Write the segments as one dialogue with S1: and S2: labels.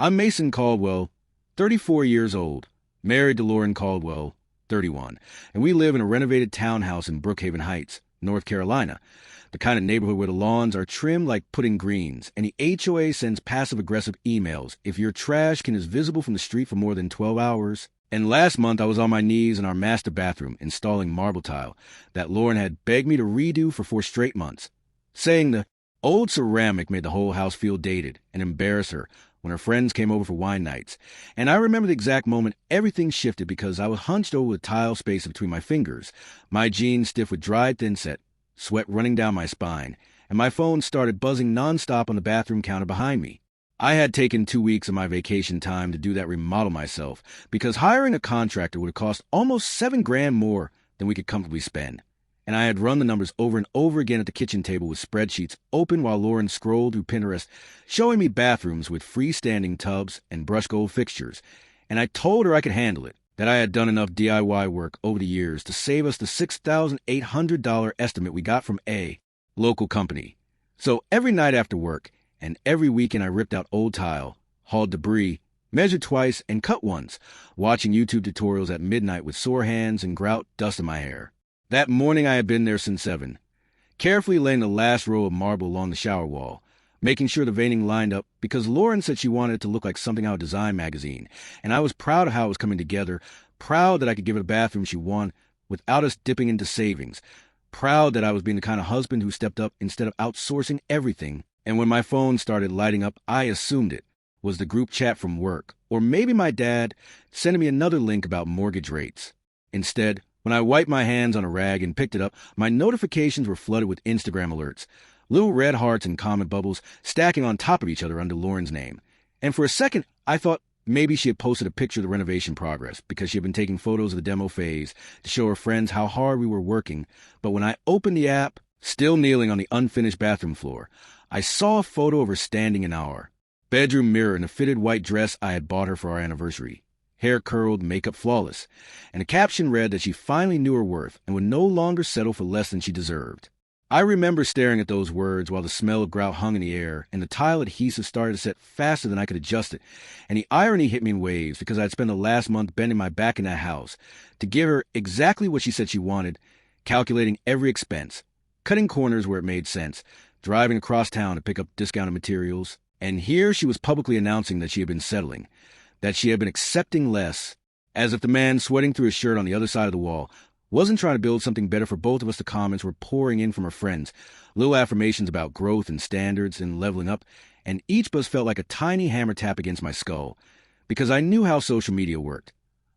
S1: I'm Mason Caldwell, 34 years old, married to Lauren Caldwell, 31, and we live in a renovated townhouse in Brookhaven Heights, North Carolina, the kind of neighborhood where the lawns are trimmed like pudding greens, and the HOA sends passive-aggressive emails if your trash can is visible from the street for more than 12 hours. And last month, I was on my knees in our master bathroom installing marble tile that Lauren had begged me to redo for 4 straight months, saying the old ceramic made the whole house feel dated and embarrass her when her friends came over for wine nights. And I remember the exact moment everything shifted because I was hunched over the tile space between my fingers, my jeans stiff with dried thinset, sweat running down my spine, and my phone started buzzing nonstop on the bathroom counter behind me. I had taken 2 weeks of my vacation time to do that remodel myself because hiring a contractor would have cost almost $7,000 more than we could comfortably spend. And I had run the numbers over and over again at the kitchen table with spreadsheets open while Lauren scrolled through Pinterest, showing me bathrooms with freestanding tubs and brush gold fixtures. And I told her I could handle it, that I had done enough DIY work over the years to save us the $6,800 estimate we got from a local company. So every night after work and every weekend I ripped out old tile, hauled debris, measured twice, and cut once, watching YouTube tutorials at midnight with sore hands and grout dust in my hair. That morning I had been there since 7, carefully laying the last row of marble along the shower wall, making sure the veining lined up because Lauren said she wanted it to look like something out of Design magazine, and I was proud of how it was coming together, proud that I could give her the bathroom she wanted without us dipping into savings, proud that I was being the kind of husband who stepped up instead of outsourcing everything. And when my phone started lighting up, I assumed it was the group chat from work, or maybe my dad sending me another link about mortgage rates. Instead, when I wiped my hands on a rag and picked it up, my notifications were flooded with Instagram alerts, little red hearts and comment bubbles stacking on top of each other under Lauren's name. And for a second, I thought maybe she had posted a picture of the renovation progress because she had been taking photos of the demo phase to show her friends how hard we were working. But when I opened the app, still kneeling on the unfinished bathroom floor, I saw a photo of her standing in our bedroom mirror in a fitted white dress I had bought her for our anniversary, hair curled, makeup flawless, and a caption read that she finally knew her worth and would no longer settle for less than she deserved. I remember staring at those words while the smell of grout hung in the air and the tile adhesive started to set faster than I could adjust it, and the irony hit me in waves because I'd spent the last month bending my back in that house to give her exactly what she said she wanted, calculating every expense, cutting corners where it made sense, driving across town to pick up discounted materials, and here she was publicly announcing that she had been settling, that she had been accepting less, as if the man sweating through his shirt on the other side of the wall wasn't trying to build something better for both of us. The comments were pouring in from her friends, little affirmations about growth and standards and leveling up, and each buzz felt like a tiny hammer tap against my skull, because I knew how social media worked.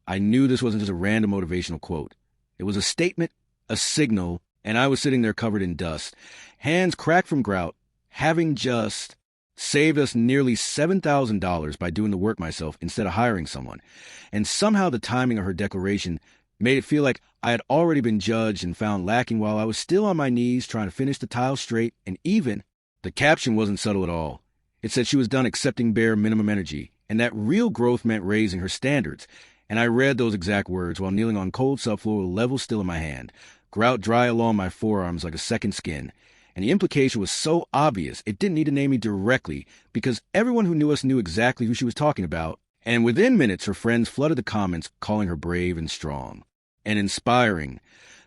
S1: I knew this wasn't just a random motivational quote. It was a statement, a signal, and I was sitting there covered in dust, hands cracked from grout, having just saved us nearly $7,000 by doing the work myself instead of hiring someone. And somehow the timing of her declaration made it feel like I had already been judged and found lacking while I was still on my knees trying to finish the tile straight, and even the caption wasn't subtle at all. It said she was done accepting bare minimum energy, and that real growth meant raising her standards. And I read those exact words while kneeling on cold subfloor with a level still in my hand, grout dry along my forearms like a second skin. And the implication was so obvious it didn't need to name me directly because everyone who knew us knew exactly who she was talking about. And within minutes, her friends flooded the comments calling her brave and strong and inspiring,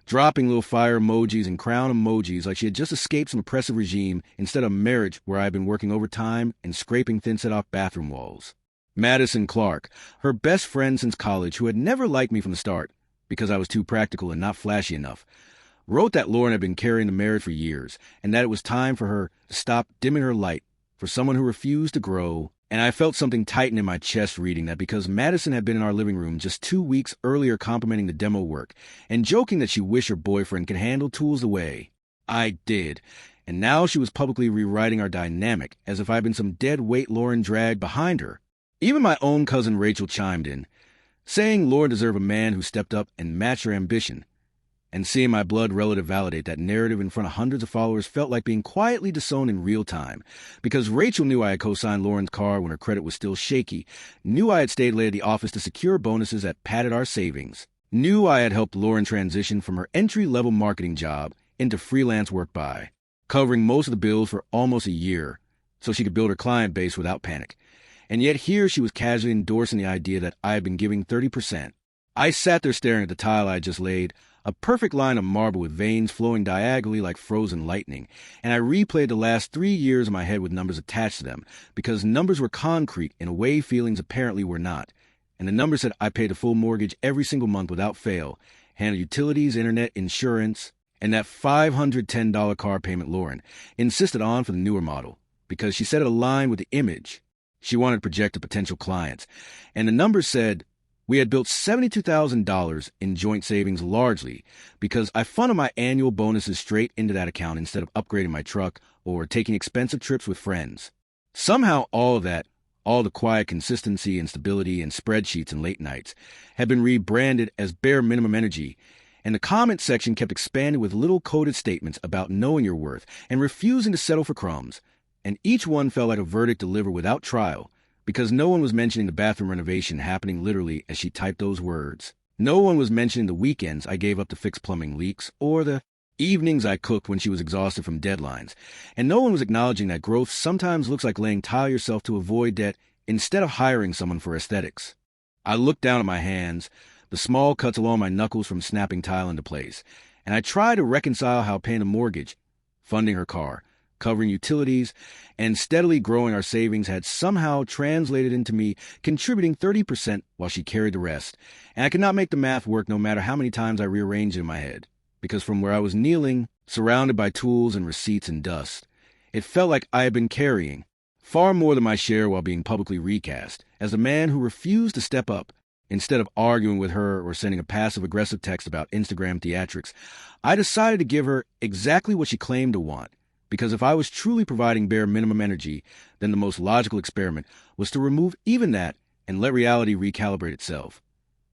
S1: dropping little fire emojis and crown emojis like she had just escaped some oppressive regime instead of marriage where I had been working overtime and scraping thinset off bathroom walls. Madison Clark, her best friend since college who had never liked me from the start because I was too practical and not flashy enough, wrote that Lauren had been carrying the marriage for years and that it was time for her to stop dimming her light for someone who refused to grow. And I felt something tighten in my chest reading that because Madison had been in our living room just 2 weeks earlier complimenting the demo work and joking that she wished her boyfriend could handle tools the way I did. And now she was publicly rewriting our dynamic as if I had been some dead weight Lauren dragged behind her. Even my own cousin Rachel chimed in, saying Lauren deserved a man who stepped up and matched her ambition. And seeing my blood relative validate that narrative in front of hundreds of followers felt like being quietly disowned in real time, because Rachel knew I had co-signed Lauren's car when her credit was still shaky, knew I had stayed late at the office to secure bonuses that padded our savings, knew I had helped Lauren transition from her entry-level marketing job into freelance work covering most of the bills for almost a year so she could build her client base without panic, And yet here she was casually endorsing the idea that I had been giving 30%. I sat there staring at the tile I had just laid, a perfect line of marble with veins flowing diagonally like frozen lightning, and I replayed the last 3 years in my head with numbers attached to them, because numbers were concrete in a way feelings apparently were not. And the number said I paid a full mortgage every single month without fail, handled utilities, internet, insurance, and that $510 car payment Lauren insisted on for the newer model, because she said it aligned with the image she wanted to project to potential clients. And the numbers said we had built $72,000 in joint savings largely because I funneled my annual bonuses straight into that account instead of upgrading my truck or taking expensive trips with friends. Somehow all of that, all the quiet consistency and stability and spreadsheets and late nights, had been rebranded as bare minimum energy, and the comment section kept expanding with little coded statements about knowing your worth and refusing to settle for crumbs, and each one felt like a verdict delivered without trial, because no one was mentioning the bathroom renovation happening literally as she typed those words. No one was mentioning the weekends I gave up to fix plumbing leaks, or the evenings I cooked when she was exhausted from deadlines. And no one was acknowledging that growth sometimes looks like laying tile yourself to avoid debt instead of hiring someone for aesthetics. I looked down at my hands, the small cuts along my knuckles from snapping tile into place, and I tried to reconcile how paying a mortgage, funding her car, covering utilities, and steadily growing our savings had somehow translated into me contributing 30% while she carried the rest. And I could not make the math work no matter how many times I rearranged it in my head, because from where I was kneeling, surrounded by tools and receipts and dust, it felt like I had been carrying far more than my share while being publicly recast, as a man who refused to step up. Instead of arguing with her or sending a passive-aggressive text about Instagram theatrics, I decided to give her exactly what she claimed to want. Because if I was truly providing bare minimum energy, then the most logical experiment was to remove even that and let reality recalibrate itself.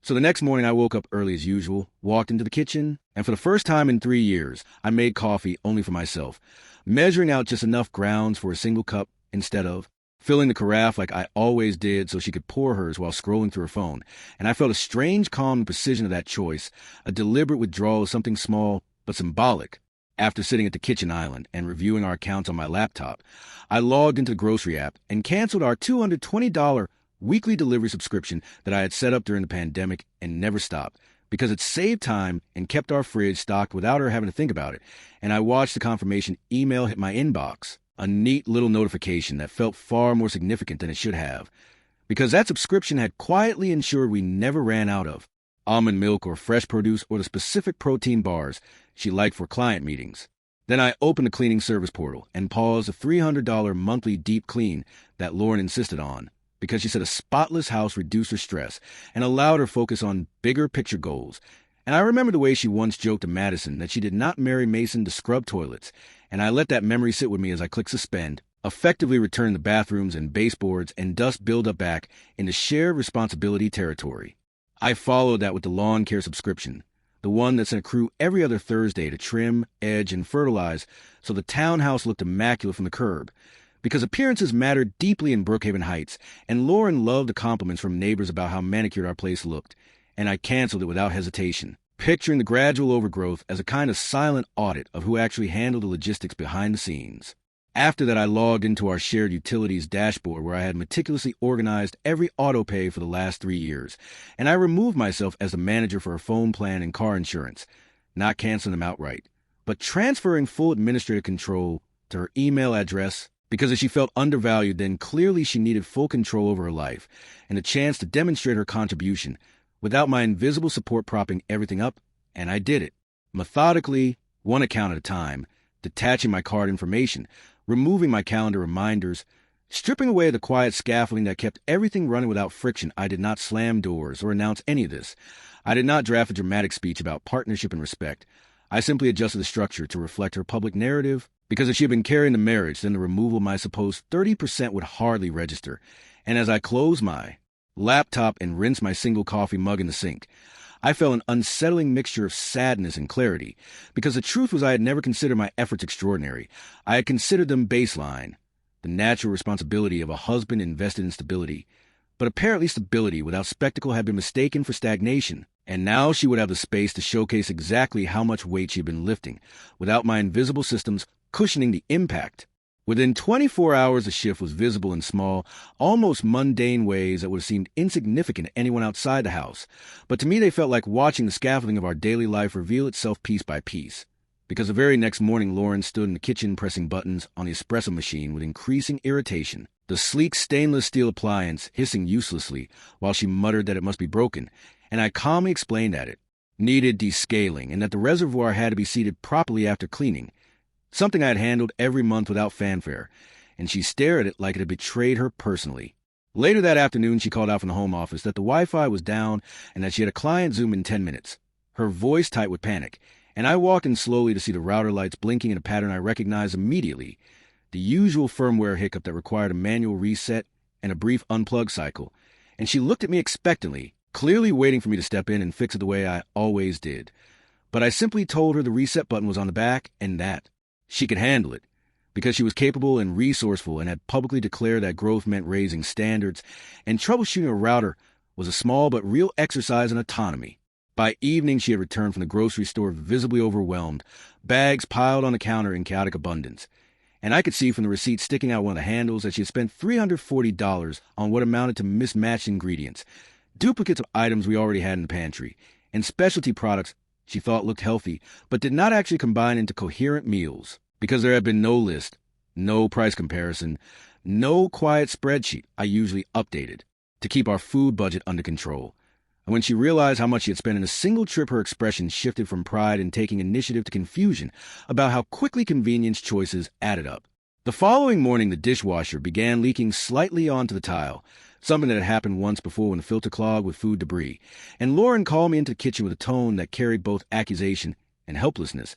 S1: So the next morning I woke up early as usual, walked into the kitchen, and for the first time in 3 years, I made coffee only for myself, measuring out just enough grounds for a single cup instead of filling the carafe like I always did so she could pour hers while scrolling through her phone. And I felt a strange calm and precision of that choice, a deliberate withdrawal of something small but symbolic. After sitting at the kitchen island and reviewing our accounts on my laptop, I logged into the grocery app and canceled our $220 weekly delivery subscription that I had set up during the pandemic and never stopped, because it saved time and kept our fridge stocked without her having to think about it. And I watched the confirmation email hit my inbox, a neat little notification that felt far more significant than it should have, because that subscription had quietly ensured we never ran out of almond milk or fresh produce or the specific protein bars she liked for client meetings. Then I opened the cleaning service portal and paused a $300 monthly deep clean that Lauren insisted on, because she said a spotless house reduced her stress and allowed her focus on bigger picture goals. And I remember the way she once joked to Madison that she did not marry Mason to scrub toilets, and I let that memory sit with me as I clicked suspend, effectively returning the bathrooms and baseboards and dust buildup back into shared responsibility territory. I followed that with the lawn care subscription, the one that sent a crew every other Thursday to trim, edge, and fertilize so the townhouse looked immaculate from the curb, because appearances mattered deeply in Brookhaven Heights, and Lauren loved the compliments from neighbors about how manicured our place looked, and I canceled it without hesitation, picturing the gradual overgrowth as a kind of silent audit of who actually handled the logistics behind the scenes. After that, I logged into our shared utilities dashboard where I had meticulously organized every auto pay for the last 3 years, and I removed myself as the manager for her phone plan and car insurance, not canceling them outright, but transferring full administrative control to her email address, because if she felt undervalued, then clearly she needed full control over her life and a chance to demonstrate her contribution without my invisible support propping everything up, and I did it, methodically, one account at a time, detaching my card information, removing my calendar reminders, stripping away the quiet scaffolding that kept everything running without friction. I did not slam doors or announce any of this. I did not draft a dramatic speech about partnership and respect. I simply adjusted the structure to reflect her public narrative, because if she had been carrying the marriage, then the removal of my supposed 30% would hardly register. And as I closed my laptop and rinsed my single coffee mug in the sink, I felt an unsettling mixture of sadness and clarity, because the truth was I had never considered my efforts extraordinary. I had considered them baseline, the natural responsibility of a husband invested in stability. But apparently stability without spectacle had been mistaken for stagnation, and now she would have the space to showcase exactly how much weight she had been lifting, without my invisible systems cushioning the impact. Within 24 hours, the shift was visible in small, almost mundane ways that would have seemed insignificant to anyone outside the house. But to me, they felt like watching the scaffolding of our daily life reveal itself piece by piece. Because the very next morning, Lauren stood in the kitchen pressing buttons on the espresso machine with increasing irritation, the sleek stainless steel appliance hissing uselessly while she muttered that it must be broken, and I calmly explained that it needed descaling and that the reservoir had to be seated properly after cleaning, something I had handled every month without fanfare, and she stared at it like it had betrayed her personally. Later that afternoon, she called out from the home office that the Wi-Fi was down and that she had a client Zoom in 10 minutes, her voice tight with panic, and I walked in slowly to see the router lights blinking in a pattern I recognized immediately, the usual firmware hiccup that required a manual reset and a brief unplug cycle, and she looked at me expectantly, clearly waiting for me to step in and fix it the way I always did. But I simply told her the reset button was on the back and that she could handle it, because she was capable and resourceful and had publicly declared that growth meant raising standards, and troubleshooting a router was a small but real exercise in autonomy. By evening, she had returned from the grocery store visibly overwhelmed, bags piled on the counter in chaotic abundance. And I could see from the receipt sticking out one of the handles that she had spent $340 on what amounted to mismatched ingredients, duplicates of items we already had in the pantry, and specialty products she thought looked healthy, but did not actually combine into coherent meals, because there had been no list, no price comparison, no quiet spreadsheet I usually updated to keep our food budget under control. And when she realized how much she had spent in a single trip, her expression shifted from pride in taking initiative to confusion about how quickly convenience choices added up. The following morning, the dishwasher began leaking slightly onto the tile, something that had happened once before when the filter clogged with food debris, and Lauren called me into the kitchen with a tone that carried both accusation and helplessness,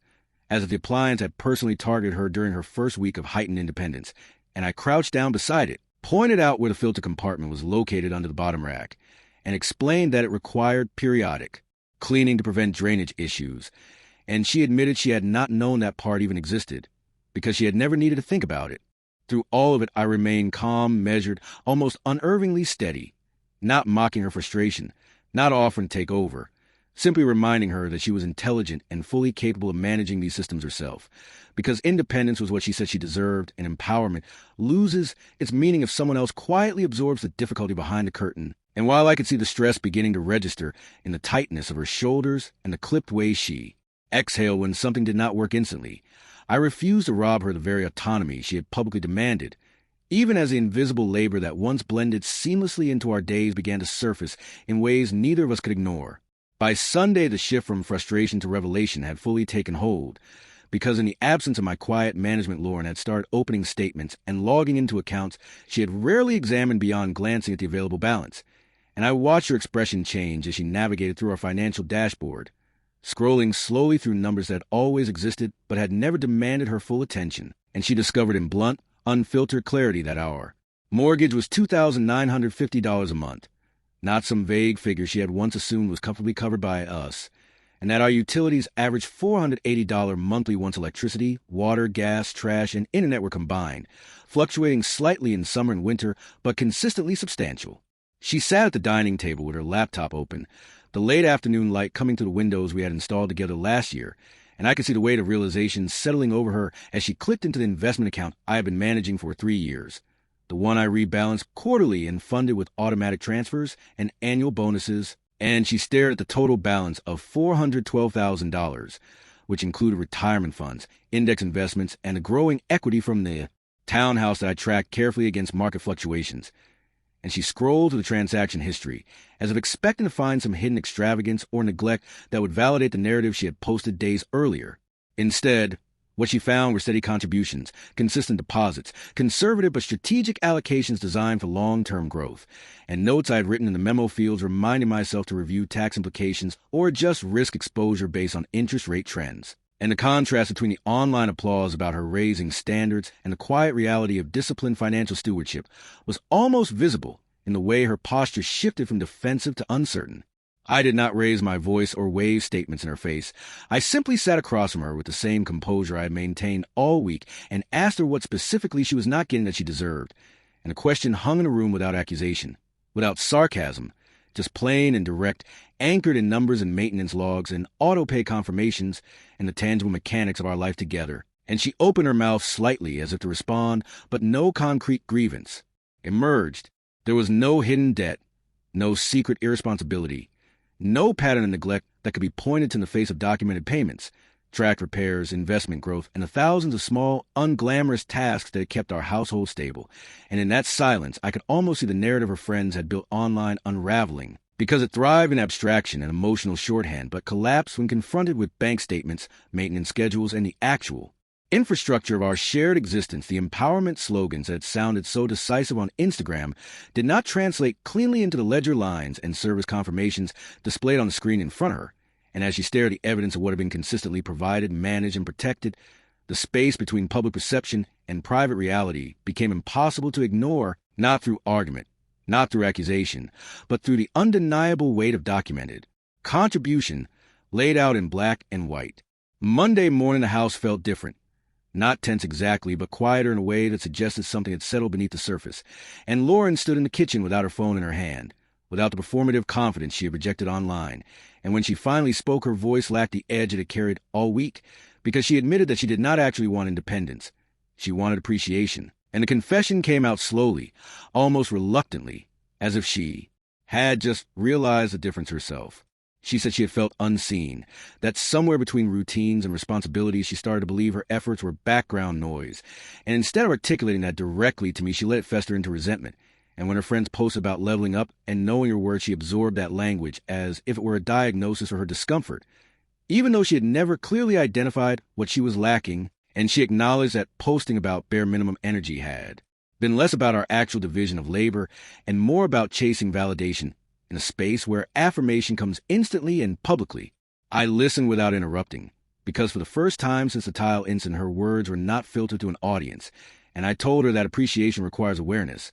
S1: as if the appliance had personally targeted her during her first week of heightened independence, and I crouched down beside it, pointed out where the filter compartment was located under the bottom rack, and explained that it required periodic cleaning to prevent drainage issues, and she admitted she had not known that part even existed, because she had never needed to think about it. Through all of it, I remained calm, measured, almost unnervingly steady, not mocking her frustration, not offering to take over, simply reminding her that she was intelligent and fully capable of managing these systems herself, because independence was what she said she deserved, and empowerment loses its meaning if someone else quietly absorbs the difficulty behind the curtain. And while I could see the stress beginning to register in the tightness of her shoulders and the clipped way she exhaled when something did not work instantly, I refused to rob her the very autonomy she had publicly demanded, even as the invisible labor that once blended seamlessly into our days began to surface in ways neither of us could ignore. By Sunday, the shift from frustration to revelation had fully taken hold, because in the absence of my quiet management, Lauren had started opening statements and logging into accounts she had rarely examined beyond glancing at the available balance, and I watched her expression change as she navigated through our financial dashboard, scrolling slowly through numbers that had always existed but had never demanded her full attention, and she discovered in blunt, unfiltered clarity that our mortgage was $2,950 a month, not some vague figure she had once assumed was comfortably covered by us, and that our utilities averaged $480 monthly once electricity, water, gas, trash, and internet were combined, fluctuating slightly in summer and winter, but consistently substantial. She sat at the dining table with her laptop open, the late afternoon light coming through the windows we had installed together last year, and I could see the weight of realization settling over her as she clicked into the investment account I had been managing for 3 years, the one I rebalanced quarterly and funded with automatic transfers and annual bonuses, and she stared at the total balance of $412,000, which included retirement funds, index investments, and a growing equity from the townhouse that I tracked carefully against market fluctuations. And she scrolled through the transaction history, as if expecting to find some hidden extravagance or neglect that would validate the narrative she had posted days earlier. Instead, what she found were steady contributions, consistent deposits, conservative but strategic allocations designed for long-term growth, and notes I had written in the memo fields reminding myself to review tax implications or adjust risk exposure based on interest rate trends. And the contrast between the online applause about her raising standards and the quiet reality of disciplined financial stewardship was almost visible in the way her posture shifted from defensive to uncertain. I did not raise my voice or wave statements in her face. I simply sat across from her with the same composure I had maintained all week and asked her what specifically she was not getting that she deserved. And the question hung in the room without accusation, without sarcasm, just plain and direct, anchored in numbers and maintenance logs and auto-pay confirmations and the tangible mechanics of our life together. And she opened her mouth slightly as if to respond, but no concrete grievance emerged. There was no hidden debt, no secret irresponsibility, no pattern of neglect that could be pointed to in the face of documented payments, tracked repairs, investment growth, and the thousands of small, unglamorous tasks that had kept our household stable. And in that silence, I could almost see the narrative her friends had built online unraveling, because it thrived in abstraction and emotional shorthand, but collapsed when confronted with bank statements, maintenance schedules, and the actual infrastructure of our shared existence. The empowerment slogans that sounded so decisive on Instagram did not translate cleanly into the ledger lines and service confirmations displayed on the screen in front of her. And as she stared at the evidence of what had been consistently provided, managed, and protected, the space between public perception and private reality became impossible to ignore, not through argument, not through accusation, but through the undeniable weight of documented contribution laid out in black and white. Monday morning, the house felt different. Not tense exactly, but quieter in a way that suggested something had settled beneath the surface. And Lauren stood in the kitchen without her phone in her hand, without the performative confidence she had projected online. And when she finally spoke, her voice lacked the edge it had carried all week, because she admitted that she did not actually want independence. She wanted appreciation. And the confession came out slowly, almost reluctantly, as if she had just realized the difference herself. She said she had felt unseen, that somewhere between routines and responsibilities she started to believe her efforts were background noise. And instead of articulating that directly to me, she let it fester into resentment. And when her friends posted about leveling up and knowing her worth, she absorbed that language as if it were a diagnosis for her discomfort, even though she had never clearly identified what she was lacking. And she acknowledged that posting about bare minimum energy had been less about our actual division of labor and more about chasing validation in a space where affirmation comes instantly and publicly. I listened without interrupting, because for the first time since the tile incident, her words were not filtered to an audience, and I told her that appreciation requires awareness.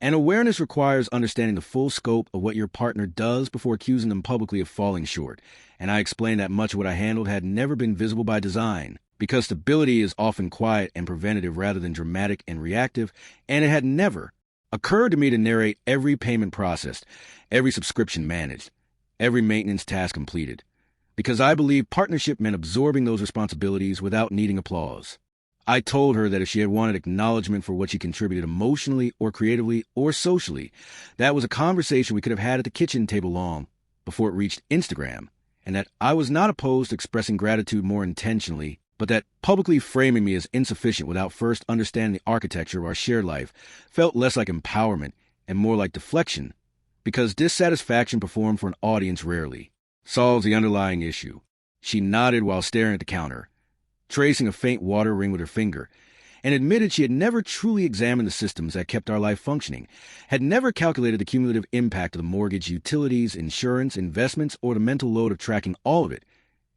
S1: And awareness requires understanding the full scope of what your partner does before accusing them publicly of falling short. And I explained that much of what I handled had never been visible by design, because stability is often quiet and preventative rather than dramatic and reactive, and it had never occurred to me to narrate every payment processed, every subscription managed, every maintenance task completed, because I believed partnership meant absorbing those responsibilities without needing applause. I told her that if she had wanted acknowledgement for what she contributed emotionally or creatively or socially, that was a conversation we could have had at the kitchen table long before it reached Instagram, and that I was not opposed to expressing gratitude more intentionally, but that publicly framing me as insufficient without first understanding the architecture of our shared life felt less like empowerment and more like deflection, because dissatisfaction performed for an audience rarely solves the underlying issue. She nodded while staring at the counter, tracing a faint water ring with her finger, and admitted she had never truly examined the systems that kept our life functioning, had never calculated the cumulative impact of the mortgage, utilities, insurance, investments, or the mental load of tracking all of it.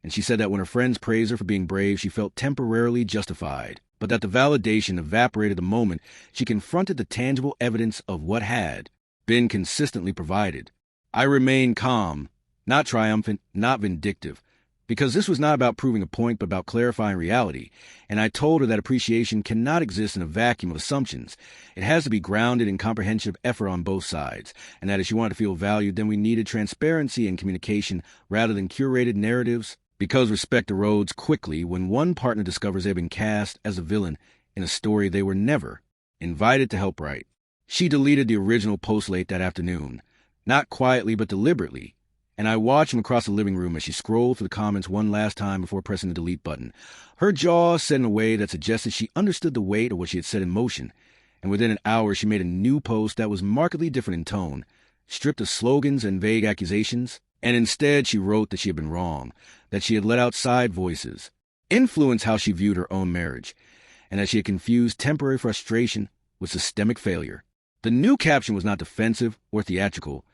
S1: And she said that when her friends praised her for being brave, she felt temporarily justified, but that the validation evaporated the moment she confronted the tangible evidence of what had been consistently provided. I remained calm, not triumphant, not vindictive, because this was not about proving a point, but about clarifying reality. And I told her that appreciation cannot exist in a vacuum of assumptions. It has to be grounded in comprehensive effort on both sides, and that if she wanted to feel valued, then we needed transparency and communication rather than curated narratives, because respect erodes quickly when one partner discovers they've been cast as a villain in a story they were never invited to help write. She deleted the original post late that afternoon, not quietly but deliberately, and I watched from across the living room as she scrolled through the comments one last time before pressing the delete button. Her jaw set in a way that suggested she understood the weight of what she had set in motion, and within an hour she made a new post that was markedly different in tone, stripped of slogans and vague accusations, and instead she wrote that she had been wrong, that she had let outside voices influence how she viewed her own marriage, and that she had confused temporary frustration with systemic failure. The new caption was not defensive or theatrical.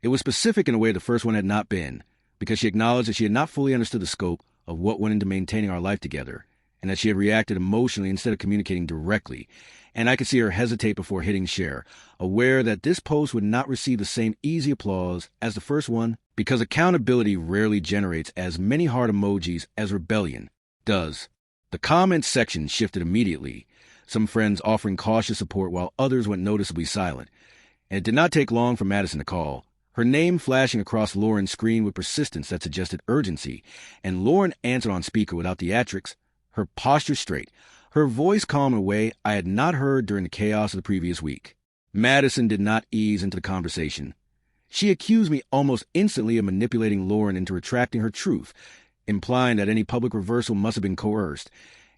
S1: It was specific in a way the first one had not been, because she acknowledged that she had not fully understood the scope of what went into maintaining our life together, and that she had reacted emotionally instead of communicating directly. And I could see her hesitate before hitting share, aware that this post would not receive the same easy applause as the first one, because accountability rarely generates as many heart emojis as rebellion does. The comments section shifted immediately, some friends offering cautious support while others went noticeably silent. And it did not take long for Madison to call, her name flashing across Lauren's screen with persistence that suggested urgency, and Lauren answered on speaker without theatrics, her posture straight, her voice calm in a way I had not heard during the chaos of the previous week. Madison did not ease into the conversation. She accused me almost instantly of manipulating Lauren into retracting her truth, implying that any public reversal must have been coerced,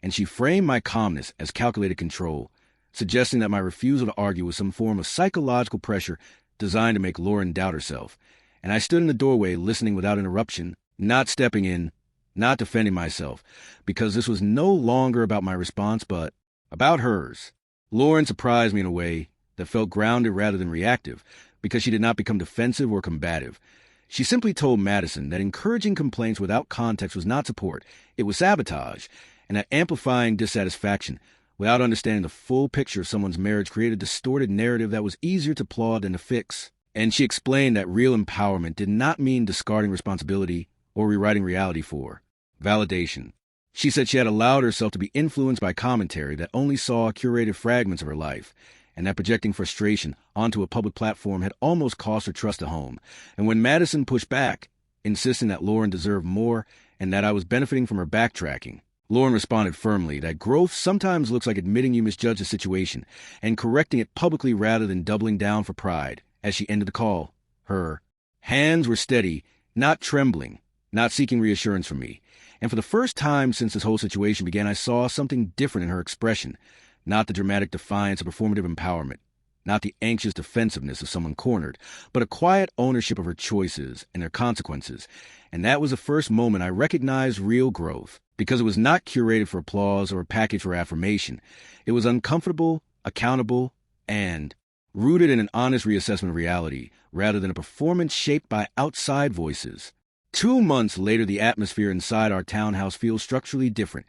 S1: and she framed my calmness as calculated control, suggesting that my refusal to argue was some form of psychological pressure designed to make Lauren doubt herself. And I stood in the doorway listening without interruption, not stepping in, not defending myself, because this was no longer about my response, but about hers. Lauren surprised me in a way that felt grounded rather than reactive, because she did not become defensive or combative. She simply told Madison that encouraging complaints without context was not support, it was sabotage, and that amplifying dissatisfaction without understanding the full picture of someone's marriage created a distorted narrative that was easier to applaud than to fix. And she explained that real empowerment did not mean discarding responsibility or rewriting reality for validation. She said she had allowed herself to be influenced by commentary that only saw curated fragments of her life, and that projecting frustration onto a public platform had almost cost her trust at home. And when Madison pushed back, insisting that Lauren deserved more and that I was benefiting from her backtracking, Lauren responded firmly that growth sometimes looks like admitting you misjudged a situation and correcting it publicly rather than doubling down for pride. As she ended the call, her hands were steady, not trembling, not seeking reassurance from me. And for the first time since this whole situation began, I saw something different in her expression. Not the dramatic defiance of performative empowerment, not the anxious defensiveness of someone cornered, but a quiet ownership of her choices and their consequences. And that was the first moment I recognized real growth, because it was not curated for applause or a package for affirmation. It was uncomfortable, accountable, and rooted in an honest reassessment of reality, rather than a performance shaped by outside voices. 2 months later, the atmosphere inside our townhouse feels structurally different.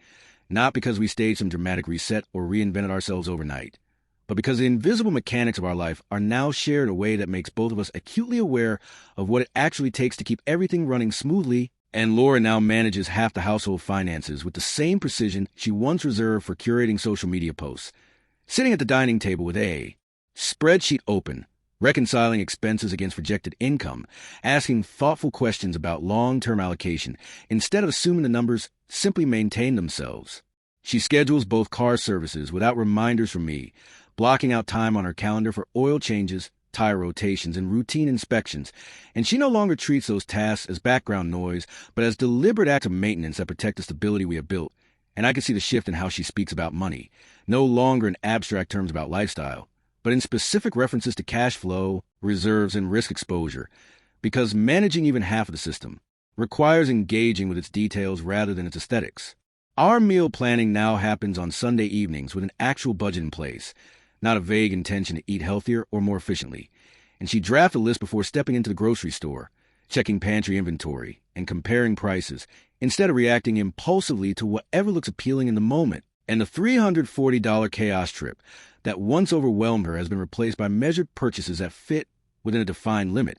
S1: Not because we staged some dramatic reset or reinvented ourselves overnight, but because the invisible mechanics of our life are now shared in a way that makes both of us acutely aware of what it actually takes to keep everything running smoothly. And Laura now manages half the household finances with the same precision she once reserved for curating social media posts. Sitting at the dining table with a spreadsheet open, reconciling expenses against projected income, asking thoughtful questions about long-term allocation, instead of assuming the numbers simply maintain themselves. She schedules both car services without reminders from me, blocking out time on her calendar for oil changes, tire rotations, and routine inspections, and she no longer treats those tasks as background noise, but as deliberate acts of maintenance that protect the stability we have built. And I can see the shift in how she speaks about money, no longer in abstract terms about lifestyle, but in specific references to cash flow, reserves, and risk exposure, because managing even half of the system requires engaging with its details rather than its aesthetics. Our meal planning now happens on Sunday evenings with an actual budget in place, not a vague intention to eat healthier or more efficiently. And she drafts a list before stepping into the grocery store, checking pantry inventory and comparing prices, instead of reacting impulsively to whatever looks appealing in the moment. And the $340 chaos trip that once overwhelmed her has been replaced by measured purchases that fit within a defined limit.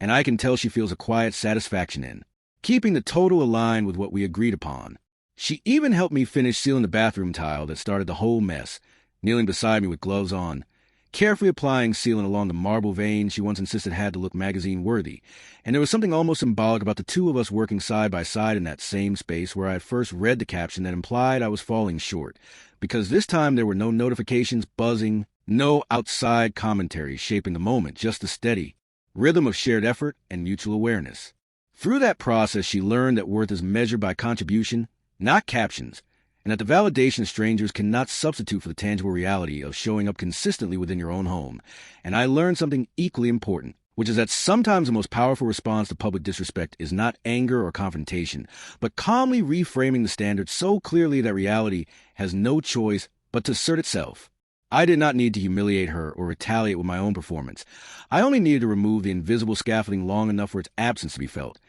S1: And I can tell she feels a quiet satisfaction in keeping the total aligned with what we agreed upon. She even helped me finish sealing the bathroom tile that started the whole mess, kneeling beside me with gloves on, carefully applying sealant along the marble vein she once insisted had to look magazine-worthy. And there was something almost symbolic about the two of us working side by side in that same space where I had first read the caption that implied I was falling short, because this time there were no notifications buzzing, no outside commentary shaping the moment, just the steady rhythm of shared effort and mutual awareness. Through that process, she learned that worth is measured by contribution, not captions, and that the validation of strangers cannot substitute for the tangible reality of showing up consistently within your own home. And I learned something equally important, which is that sometimes the most powerful response to public disrespect is not anger or confrontation, but calmly reframing the standard so clearly that reality has no choice but to assert itself. I did not need to humiliate her or retaliate with my own performance. I only needed to remove the invisible scaffolding long enough for its absence to be felt.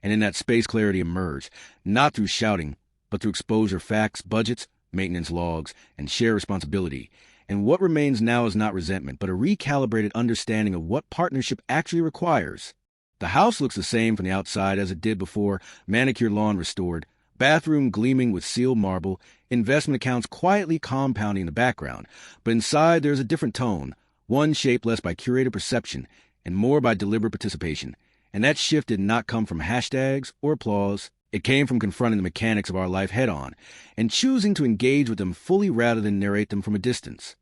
S1: And in that space, clarity emerged, not through shouting, but through exposure, facts, budgets, maintenance logs, and shared responsibility. And what remains now is not resentment, but a recalibrated understanding of what partnership actually requires. The house looks the same from the outside as it did before, manicured lawn restored, bathroom gleaming with sealed marble, investment accounts quietly compounding in the background. But inside there's a different tone, one shaped less by curated perception and more by deliberate participation. And that shift did not come from hashtags or applause. It came from confronting the mechanics of our life head-on and choosing to engage with them fully rather than narrate them from a distance.